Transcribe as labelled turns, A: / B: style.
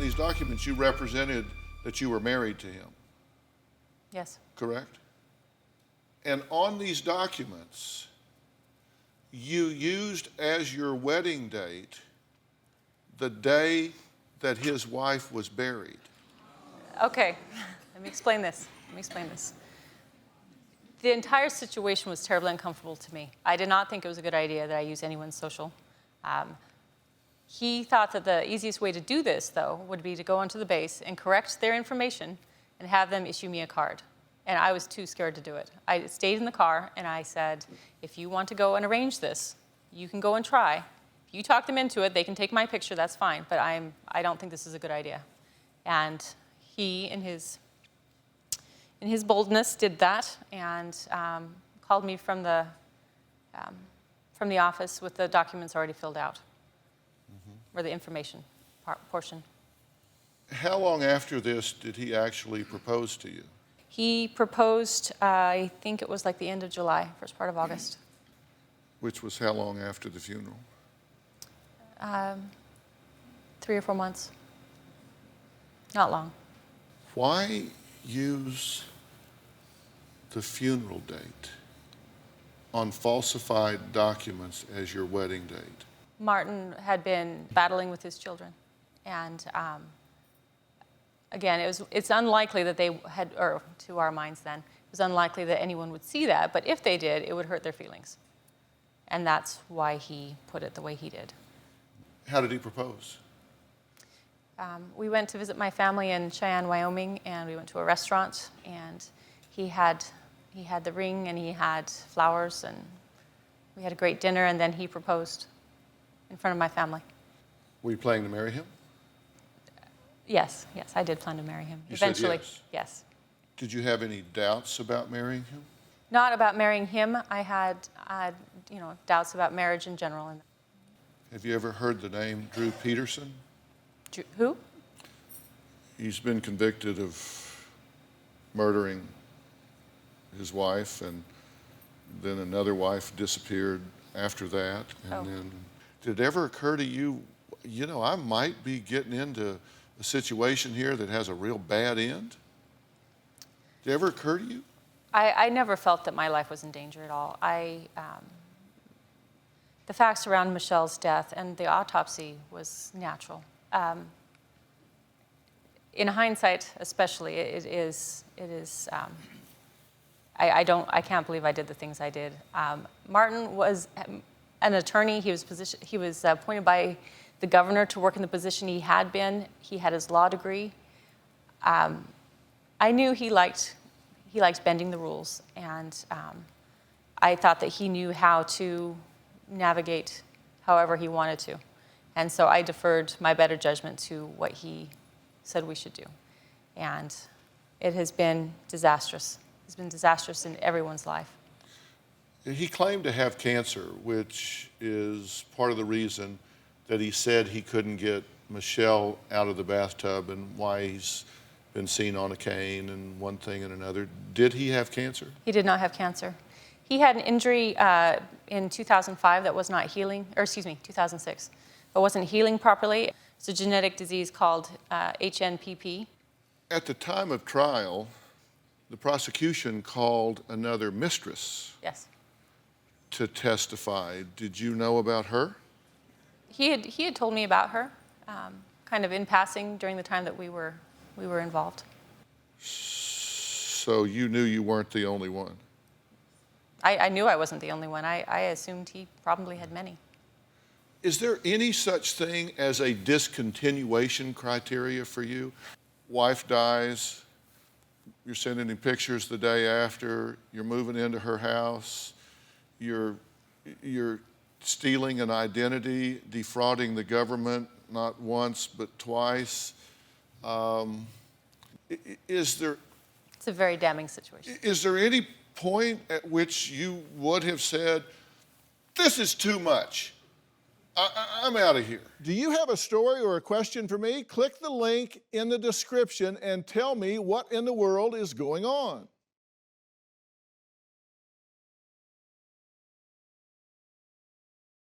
A: these documents, you represented that you were married to him.
B: Yes.
A: Correct? And on these documents, you used as your wedding date the day that his wife was buried.
B: Okay, let me explain this. The entire situation was terribly uncomfortable to me. I did not think it was a good idea that I use anyone's social. He thought that the easiest way to do this, though, would be to go onto the base and correct their information and have them issue me a card. And I was too scared to do it. I stayed in the car and I said, if you want to go and arrange this, you can go and try. If you talk them into it, they can take my picture, that's fine, but I don't think this is a good idea. And he, in his boldness, did that and called me from the office with the documents already filled out, or the information portion.
A: How long after this did he actually propose to you?
B: He proposed, I think it was like the end of July, first part of August.
A: Which was how long after the funeral?
B: 3 or 4 months. Not long.
A: Why use the funeral date on falsified documents as your wedding date?
B: Martin had been battling with his children. And again, it's unlikely that they had, or to our minds then, it was unlikely that anyone would see that, but if they did, it would hurt their feelings. And that's why he put it the way he did.
A: How did he propose?
B: We went to visit my family in Cheyenne, Wyoming, and we went to a restaurant, and he had the ring, and he had flowers, and we had a great dinner, and then he proposed in front of my family.
A: Were you planning to marry him?
B: Yes, I did plan to marry him.
A: You
B: eventually,
A: said yes.
B: Yes.
A: Did you have any doubts about marrying him?
B: Not about marrying him. I had doubts about marriage in general.
A: Have you ever heard the name Drew Peterson?
B: Who?
A: He's been convicted of murdering his wife, and then another wife disappeared after that. And then, did it ever occur to you, I might be getting into a situation here that has a real bad end? Did it ever occur to you?
B: I never felt that my life was in danger at all. The facts around Michele's death and the autopsy was natural. In hindsight, especially, I can't believe I did the things I did. Martin was an attorney. He was appointed by the governor to work in the position he had been. He had his law degree. I knew he liked bending the rules, and I thought that he knew how to navigate however he wanted to. And so I deferred my better judgment to what he said we should do. And it has been disastrous. It's been disastrous in everyone's life.
A: He claimed to have cancer, which is part of the reason that he said he couldn't get Michele out of the bathtub and why he's been seen on a cane and one thing and another. Did he have cancer? He
B: did not have cancer. He had an injury in 2005 that was not healing, 2006, that wasn't healing properly. It's a genetic disease called HNPP.
A: At the time of trial, the prosecution called another mistress.
B: Yes.
A: To testify. Did you know about her?
B: He had told me about her, kind of in passing during the time that we were involved.
A: So you knew you weren't the only one?
B: I knew I wasn't the only one. I assumed he probably had many.
A: Is there any such thing as a discontinuation criteria for you? Wife dies, you're sending him pictures the day after, you're moving into her house, you're stealing an identity, defrauding the government, not once but twice. It's
B: a very damning situation.
A: Is there any point at which you would have said, this is too much, I'm out of here?
C: Do you have a story or a question for me? Click the link in the description and tell me what in the world is going on.